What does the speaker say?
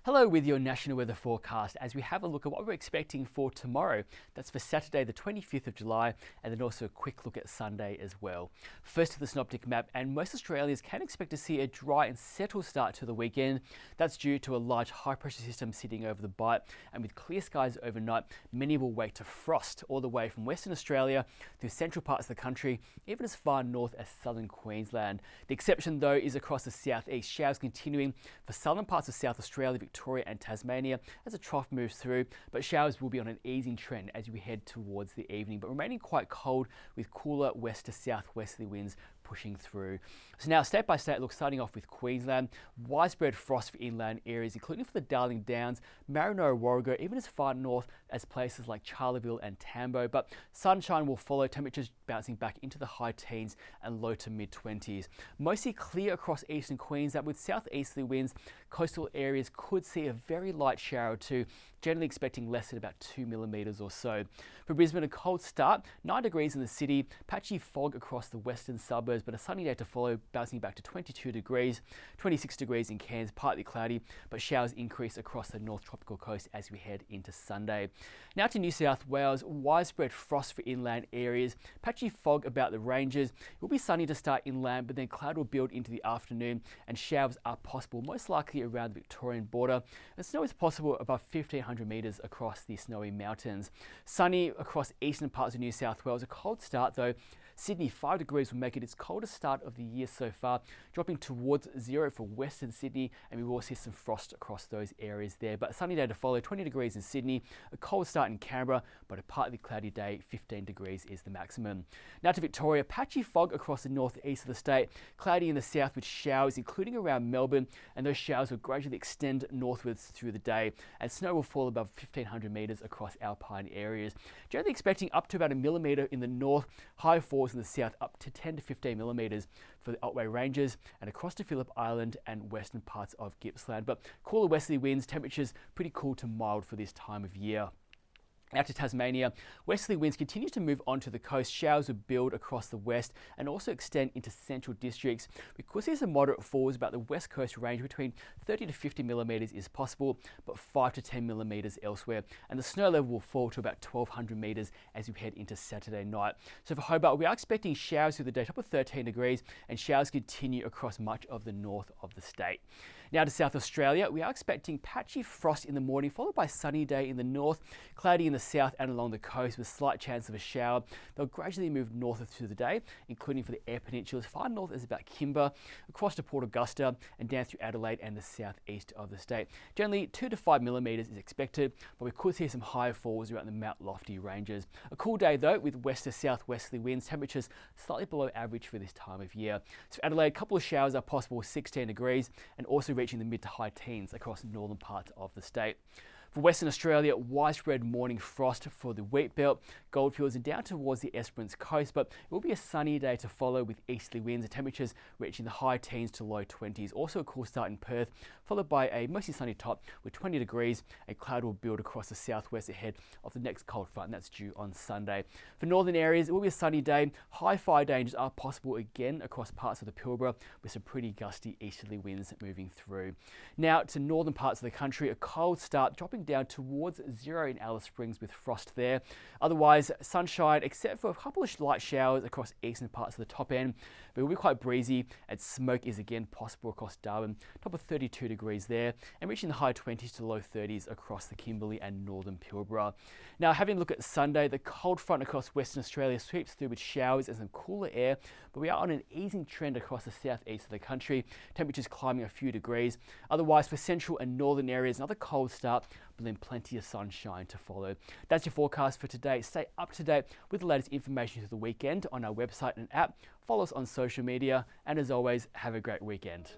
Hello with your national weather forecast as we have a look at what we're expecting for tomorrow. That's for Saturday the 25th of July, and then also a quick look at Sunday as well. First to the synoptic map, and most Australians can expect to see a dry and settled start to the weekend. That's due to a large high pressure system sitting over the Bight, and with clear skies overnight, many will wake to frost all the way from Western Australia through central parts of the country, even as far north as southern Queensland. The exception though is across the southeast, showers continuing for southern parts of South Australia, Victoria and Tasmania as a trough moves through, but showers will be on an easing trend as we head towards the evening, but remaining quite cold with cooler west to southwesterly winds pushing through. So now state by state look, starting off with Queensland, widespread frost for inland areas including for the Darling Downs, Marino, Warrego, even as far north as places like Charleville and Tambo, but sunshine will follow, temperatures bouncing back into the high teens and low to mid 20s. Mostly clear across eastern Queensland with southeasterly winds. Coastal areas could see a very light shower or two, generally expecting less than about 2 millimetres or so. For Brisbane, a cold start, 9 degrees in the city, patchy fog across the western suburbs, but a sunny day to follow, bouncing back to 22 degrees, 26 degrees in Cairns, partly cloudy, but showers increase across the north tropical coast as we head into Sunday. Now to New South Wales, widespread frost for inland areas, patchy fog about the ranges. It will be sunny to start inland, but then cloud will build into the afternoon and showers are possible, most likely around the Victorian border. And snow is possible above 1,500 metres across the snowy mountains. Sunny across eastern parts of New South Wales, a cold start though. Sydney, 5 degrees will make it its coldest start of the year so far, dropping towards 0 for Western Sydney, and we will see some frost across those areas there. But a sunny day to follow, 20 degrees in Sydney, a cold start in Canberra, but a partly cloudy day, 15 degrees is the maximum. Now to Victoria, patchy fog across the northeast of the state, cloudy in the south with showers, including around Melbourne, and those showers will gradually extend northwards through the day, and snow will fall above 1,500 metres across alpine areas. Generally expecting up to about 1 millimetre in the north, high falls in the south up to 10 to 15 millimetres for the Otway Ranges and across to Phillip Island and western parts of Gippsland. But cooler westerly winds, temperatures pretty cool to mild for this time of year. Out to Tasmania, westerly winds continue to move onto the coast. Showers will build across the west and also extend into central districts. We could see some moderate falls about the west coast range. Between 30 to 50 millimetres is possible, but 5 to 10 millimetres elsewhere. And the snow level will fall to about 1,200 metres as we head into Saturday night. So for Hobart, we are expecting showers through the day, top of 13 degrees, and showers continue across much of the north of the state. Now to South Australia, we are expecting patchy frost in the morning, followed by sunny day in the north, cloudy in the south and along the coast with slight chance of a shower. They'll gradually move north through the day, including for the Eyre Peninsula, as far north as about Kimber, across to Port Augusta and down through Adelaide and the southeast of the state. Generally 2 to 5 millimetres is expected, but we could see some higher falls around the Mount Lofty ranges. A cool day though, with west to southwesterly winds, temperatures slightly below average for this time of year. So for Adelaide, a couple of showers are possible, 16 degrees, and also reaching the mid to high teens across northern parts of the state. For Western Australia, widespread morning frost for the wheat belt, goldfields and down towards the Esperance coast, but it will be a sunny day to follow with easterly winds and temperatures reaching the high teens to low 20s. Also a cool start in Perth, followed by a mostly sunny top with 20 degrees. A cloud will build across the southwest ahead of the next cold front, and that's due on Sunday. For northern areas, it will be a sunny day. High fire dangers are possible again across parts of the Pilbara with some pretty gusty easterly winds moving through. Now to northern parts of the country, a cold start dropping down towards 0 in Alice Springs with frost there. Otherwise, sunshine except for a couple of light showers across eastern parts of the top end, but it will be quite breezy and smoke is again possible across Darwin, top of 32 degrees there, and reaching the high 20s to low 30s across the Kimberley and northern Pilbara. Now having a look at Sunday, the cold front across Western Australia sweeps through with showers and some cooler air, but we are on an easing trend across the southeast of the country, temperatures climbing a few degrees. Otherwise for central and northern areas, another cold start, but then plenty of sunshine to follow. That's your forecast for today. Stay up to date with the latest information through the weekend on our website and app. Follow us on social media, and as always, have a great weekend.